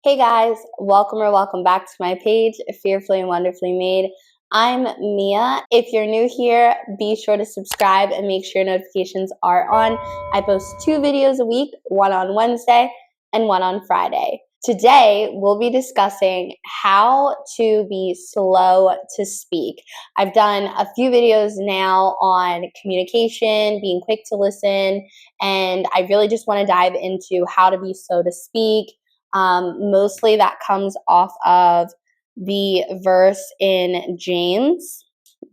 Hey guys, welcome or welcome back to my page, Fearfully and Wonderfully Made. I'm Mia. If you're new here, be sure to subscribe and make sure notifications are on. I post 2 videos a week, one on Wednesday and one on Friday. Today, we'll be discussing how to be slow to speak. I've done a few videos now on communication, being quick to listen, and I really just want to dive into how to be slow to speak. Mostly that comes off of the verse in James.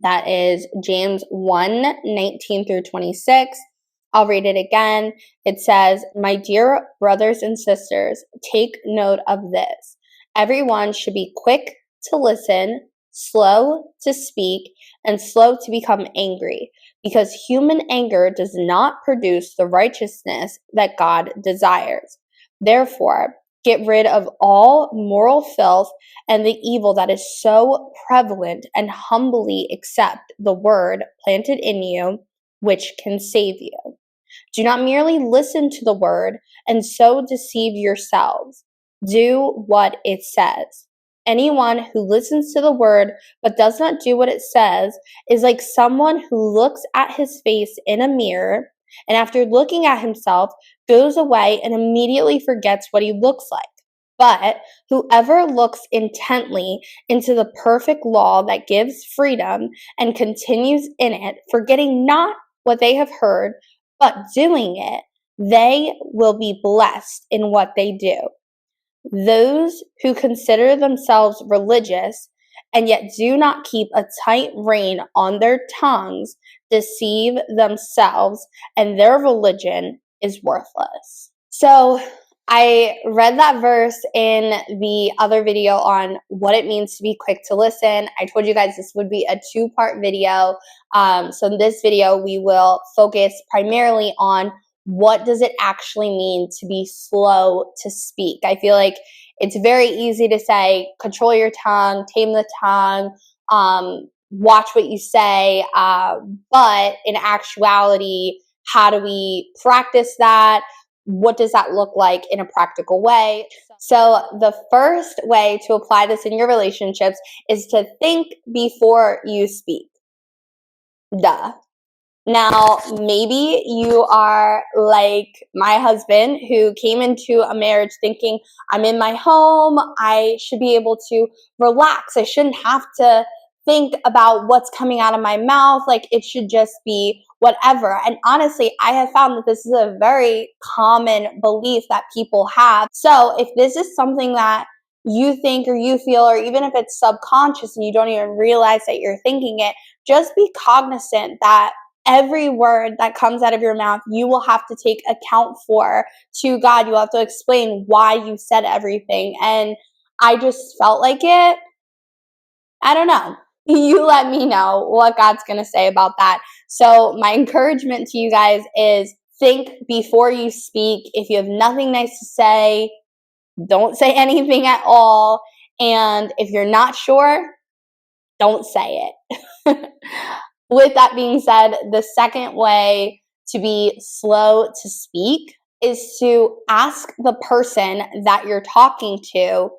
That is James 1:19 through 26. I'll read it again. It says, "My dear brothers and sisters, take note of this. Everyone should be quick to listen, slow to speak, and slow to become angry, because human anger does not produce the righteousness that God desires. Therefore, get rid of all moral filth and the evil that is so prevalent, and humbly accept the word planted in you, which can save you. Do not merely listen to the word and so deceive yourselves. Do what it says. Anyone who listens to the word but does not do what it says is like someone who looks at his face in a mirror and after looking at himself goes away and immediately forgets what he looks like. But whoever looks intently into the perfect law that gives freedom and continues in it, forgetting not what they have heard, but doing it, they will be blessed in what they do. Those who consider themselves religious and yet do not keep a tight rein on their tongues deceive themselves, and their religion is worthless." So I read that verse in the other video on what it means to be quick to listen. I told you guys this would be a 2-part video. So in this video, we will focus primarily on what does it actually mean to be slow to speak. I feel like it's very easy to say, control your tongue, tame the tongue, watch what you say. But in actuality, how do we practice that? What does that look like in a practical way? So the first way to apply this in your relationships is to think before you speak. Duh. Now, maybe you are like my husband, who came into a marriage thinking, I'm in my home, I should be able to relax. I shouldn't have to think about what's coming out of my mouth. Like, it should just be whatever. And honestly, I have found that this is a very common belief that people have. So if this is something that you think or you feel, or even if it's subconscious and you don't even realize that you're thinking it, just be cognizant that every word that comes out of your mouth, you will have to take account for to God. You have to explain why you said everything. And I just felt like it. I don't know. You let me know what God's going to say about that. So my encouragement to you guys is think before you speak. If you have nothing nice to say, don't say anything at all. And if you're not sure, don't say it. With that being said, the second way to be slow to speak is to ask the person that you're talking to,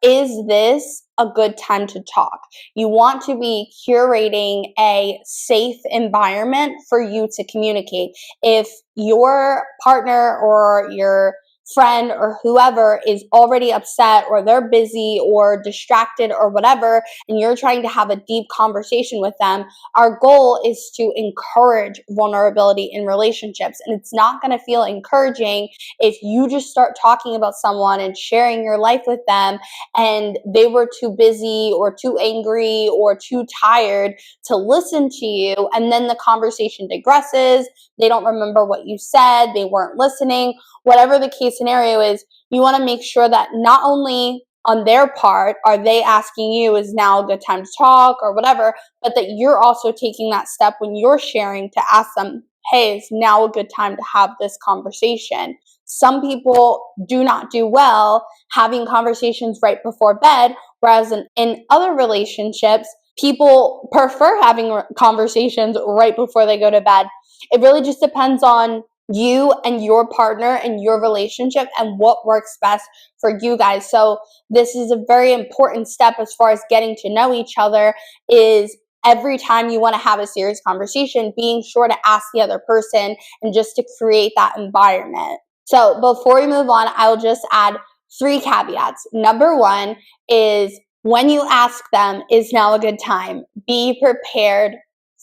is this a good time to talk? You want to be curating a safe environment for you to communicate. If your partner or your friend or whoever is already upset, or they're busy or distracted or whatever, and you're trying to have a deep conversation with them, our goal is to encourage vulnerability in relationships. And it's not going to feel encouraging if you just start talking about someone and sharing your life with them and they were too busy or too angry or too tired to listen to you, and then the conversation digresses, they don't remember what you said, they weren't listening. Whatever the case scenario is, you want to make sure that not only on their part are they asking you, is now a good time to talk or whatever, but that you're also taking that step when you're sharing to ask them, hey, is now a good time to have this conversation? Some people do not do well having conversations right before bed, whereas in other relationships, people prefer having conversations right before they go to bed. It really just depends on you and your partner and your relationship and what works best for you guys. So this is a very important step as far as getting to know each other, is every time you want to have a serious conversation, being sure to ask the other person and just to create that environment. So before we move on, I will just add 3 caveats. Number 1 is, when you ask them, is now a good time? Be prepared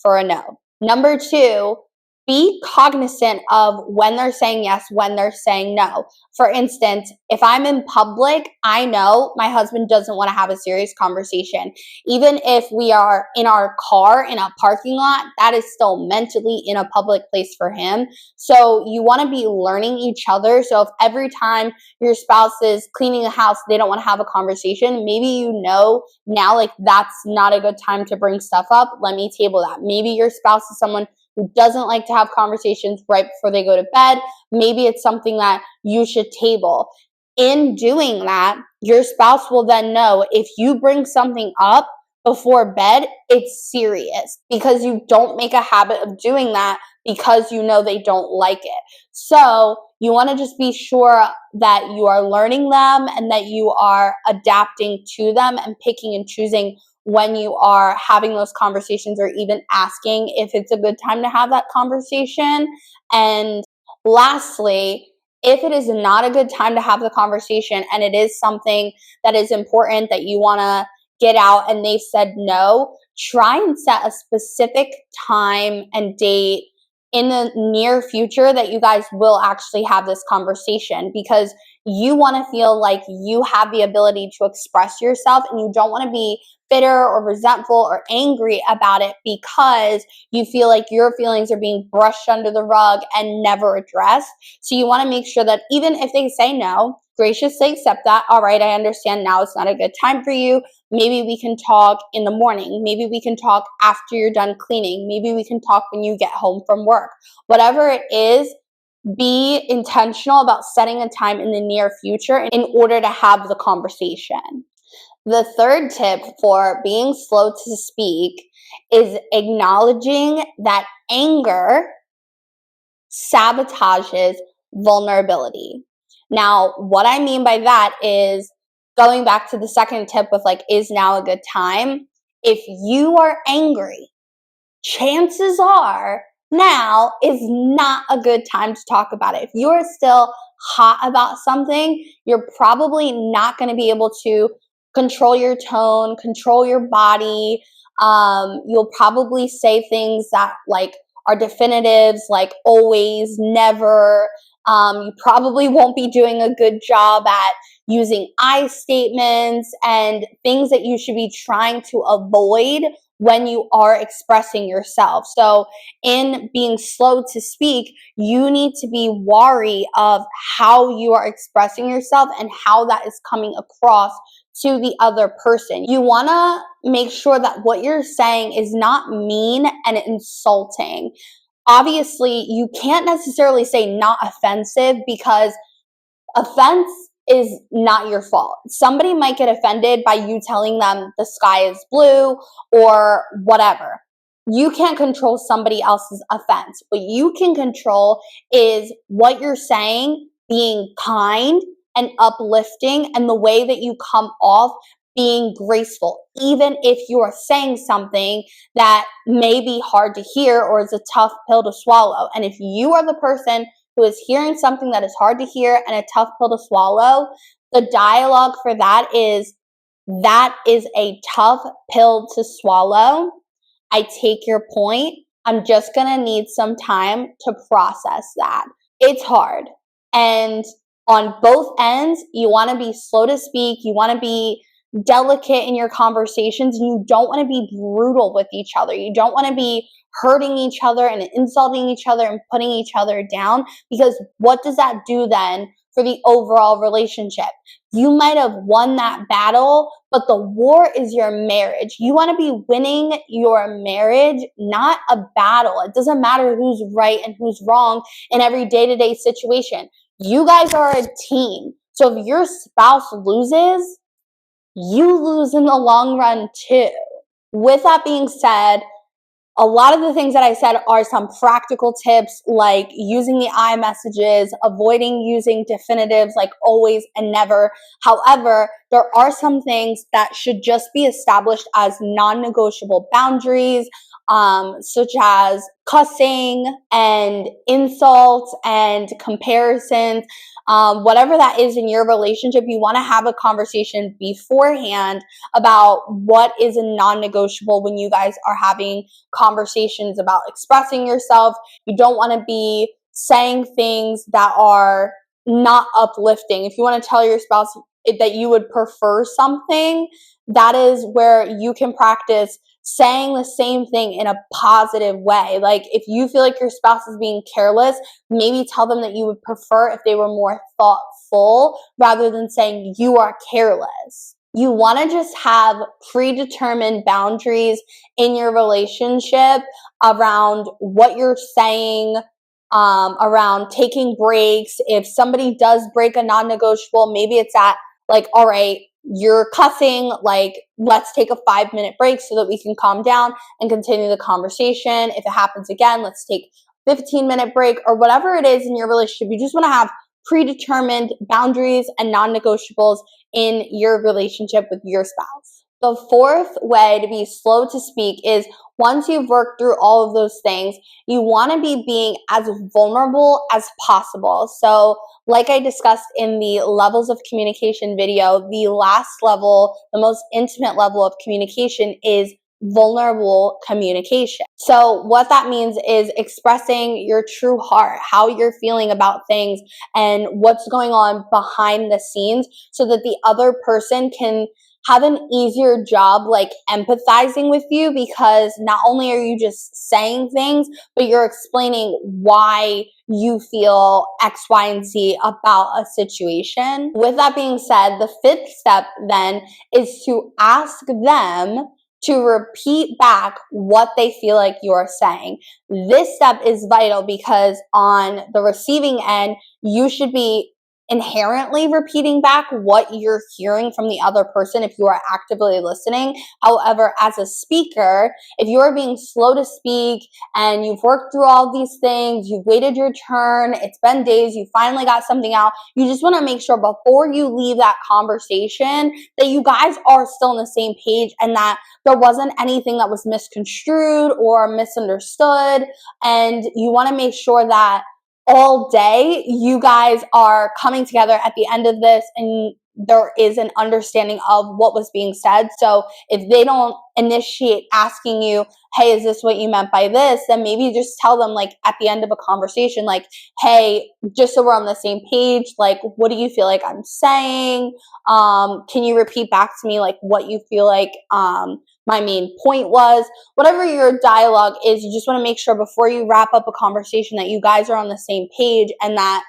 for a no. Number 2, be cognizant of when they're saying yes, when they're saying no. For instance, if I'm in public, I know my husband doesn't want to have a serious conversation. Even if we are in our car in a parking lot, that is still mentally in a public place for him. So you want to be learning each other. So if every time your spouse is cleaning the house, they don't want to have a conversation, maybe you know now, like, that's not a good time to bring stuff up. Let me table that. Maybe your spouse is someone who doesn't like to have conversations right before they go to bed. Maybe it's something that you should table. In doing that, your spouse will then know if you bring something up before bed, it's serious, because you don't make a habit of doing that because you know they don't like it. So you want to just be sure that you are learning them and that you are adapting to them and picking and choosing when you are having those conversations, or even asking if it's a good time to have that conversation. And lastly, if it is not a good time to have the conversation and it is something that is important that you want to get out and they've said no, try and set a specific time and date in the near future that you guys will actually have this conversation, because you want to feel like you have the ability to express yourself, and you don't want to be bitter or resentful or angry about it because you feel like your feelings are being brushed under the rug and never addressed. So you want to make sure that even if they say no, graciously accept that. All right, I understand now it's not a good time for you. Maybe we can talk in the morning. Maybe we can talk after you're done cleaning. Maybe we can talk when you get home from work. Whatever it is, be intentional about setting a time in the near future in order to have the conversation. The third tip for being slow to speak is acknowledging that anger sabotages vulnerability. Now, what I mean by that is, going back to the second tip with, like, is now a good time? If you are angry, chances are now is not a good time to talk about it. If you're still hot about something, you're probably not going to be able to control your tone, control your body. You'll probably say things that, like, are definitives, like always, never. You probably won't be doing a good job at using I statements and things that you should be trying to avoid when you are expressing yourself. So in being slow to speak, you need to be wary of how you are expressing yourself and how that is coming across to the other person. You want to make sure that what you're saying is not mean and insulting. Obviously, you can't necessarily say not offensive, because offense is not your fault. Somebody might get offended by you telling them the sky is blue or whatever. You can't control somebody else's offense. What you can control is what you're saying being kind and uplifting, and the way that you come off being graceful, even if you are saying something that may be hard to hear or is a tough pill to swallow. And if you are the person who is hearing something that is hard to hear and a tough pill to swallow, the dialogue for that is a tough pill to swallow. I take your point. I'm just going to need some time to process that. It's hard. And on both ends, you want to be slow to speak. You want to be delicate in your conversations, and you don't want to be brutal with each other. You don't want to be hurting each other and insulting each other and putting each other down, because what does that do then for the overall relationship? You might have won that battle, but the war is your marriage. You want to be winning your marriage, not a battle. It doesn't matter who's right and who's wrong in every day-to-day situation. You guys are a team. So if your spouse loses, you lose in the long run too. With that being said, A lot of the things that I said are some practical tips, like using the I messages, avoiding using definitives like always and never. However, there are some things that should just be established as non-negotiable boundaries, such as cussing and insults and comparisons. Whatever that is in your relationship, you want to have a conversation beforehand about what is a non-negotiable when you guys are having conversations about expressing yourself. You don't want to be saying things that are not uplifting. If you want to tell your spouse that you would prefer something, that is where you can practice saying the same thing in a positive way. Like if you feel like your spouse is being careless, maybe tell them that you would prefer if they were more thoughtful rather than saying you are careless. You want to just have predetermined boundaries in your relationship around what you're saying, around taking breaks. If somebody does break a non-negotiable, maybe it's at like, all right, you're cussing, like, let's take a 5-minute break so that we can calm down and continue the conversation. If it happens again, let's take a 15-minute break, or whatever it is in your relationship. You just want to have predetermined boundaries and non-negotiables in your relationship with your spouse. The fourth way to be slow to speak is once you've worked through all of those things, you want to be being as vulnerable as possible. So like I discussed in the levels of communication video, the last level, the most intimate level of communication is vulnerable communication. So what that means is expressing your true heart, how you're feeling about things and what's going on behind the scenes, so that the other person can have an easier job like empathizing with you, because not only are you just saying things, but you're explaining why you feel X, Y, and Z about a situation. With that being said, the fifth step then is to ask them to repeat back what they feel like you're saying. This step is vital because on the receiving end, you should be inherently repeating back what you're hearing from the other person if you are actively listening. However, as a speaker, if you are being slow to speak and you've worked through all these things, you've waited your turn, it's been days, you finally got something out, you just want to make sure before you leave that conversation that you guys are still on the same page and that there wasn't anything that was misconstrued or misunderstood. And you want to make sure that all day you guys are coming together at the end of this and there is an understanding of what was being said. So if they don't initiate asking you, hey, is this what you meant by this? Then maybe just tell them like at the end of a conversation, like, hey, just so we're on the same page, like, what do you feel like I'm saying? Can you repeat back to me like what you feel like my main point was? Whatever your dialogue is, you just want to make sure before you wrap up a conversation that you guys are on the same page and that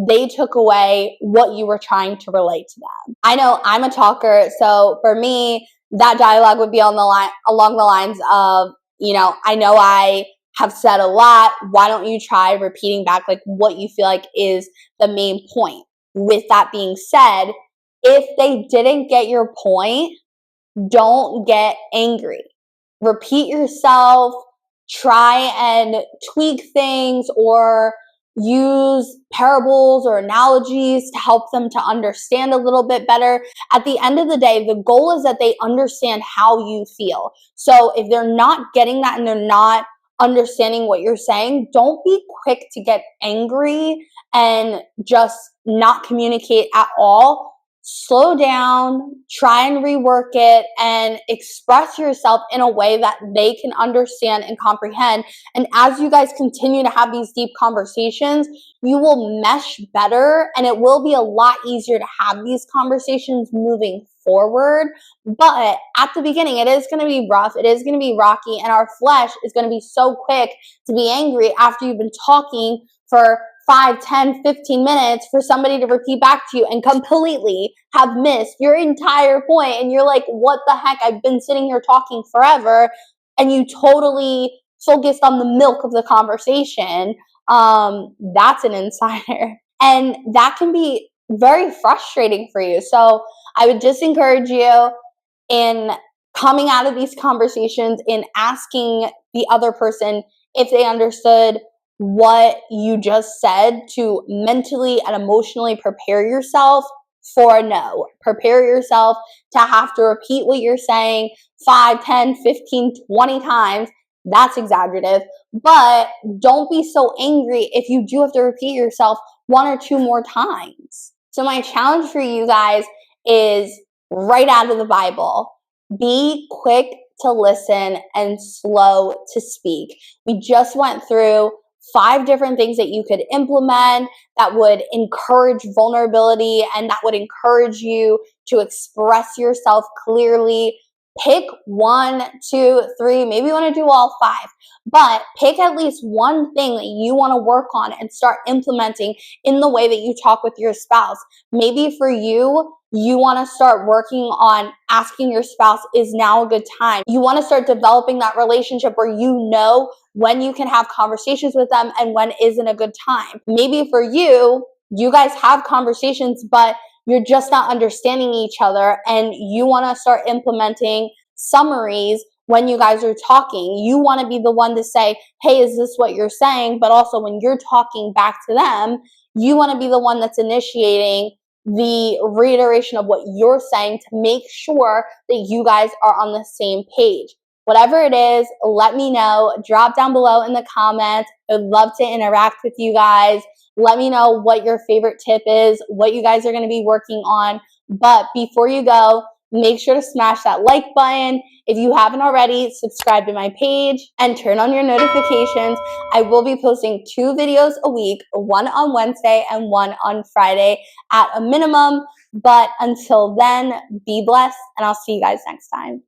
they took away what you were trying to relate to them. I know I'm a talker, so for me, that dialogue would be on the line along the lines of, I know I have said a lot. Why don't you try repeating back like what you feel like is the main point? With that being said, if they didn't get your point, don't get angry. Repeat yourself, try and tweak things or use parables or analogies to help them to understand a little bit better. At the end of the day, the goal is that they understand how you feel. So if they're not getting that and they're not understanding what you're saying, don't be quick to get angry and just not communicate at all. Slow down, try and rework it, and express yourself in a way that they can understand and comprehend. And as you guys continue to have these deep conversations, you will mesh better and it will be a lot easier to have these conversations moving forward. But at the beginning, it is going to be rough. It is going to be rocky, and our flesh is going to be so quick to be angry after you've been talking for 5, 10, 15 minutes for somebody to repeat back to you and completely have missed your entire point. And you're like, what the heck? I've been sitting here talking forever. And you totally focused on the milk of the conversation. That's an insider. And that can be very frustrating for you. So I would just encourage you in coming out of these conversations and asking the other person if they understood what you just said, to mentally and emotionally prepare yourself for a no. Prepare yourself to have to repeat what you're saying 5, 10, 15, 20 times. That's exaggerative, but don't be so angry if you do have to repeat yourself 1 or 2 more times. So my challenge for you guys is right out of the Bible. Be quick to listen and slow to speak. We just went through 5 different things that you could implement that would encourage vulnerability and that would encourage you to express yourself clearly. Pick 1, 2, 3, maybe you want to do all 5, but pick at least one thing that you want to work on and start implementing in the way that you talk with your spouse. Maybe for you, you want to start working on asking your spouse, is now a good time? You want to start developing that relationship where you know when you can have conversations with them and when isn't a good time. Maybe for you, you guys have conversations, but you're just not understanding each other, and you want to start implementing summaries when you guys are talking. You want to be the one to say, hey, is this what you're saying? But also when you're talking back to them, you want to be the one that's initiating the reiteration of what you're saying to make sure that you guys are on the same page. Whatever it is, let me know. Drop down below in the comments. I'd love to interact with you guys. Let me know what your favorite tip is, what you guys are going to be working on. But before you go, make sure to smash that like button. If you haven't already, subscribe to my page and turn on your notifications. I will be posting 2 videos a week, one on Wednesday and one on Friday at a minimum. But until then, be blessed, and I'll see you guys next time.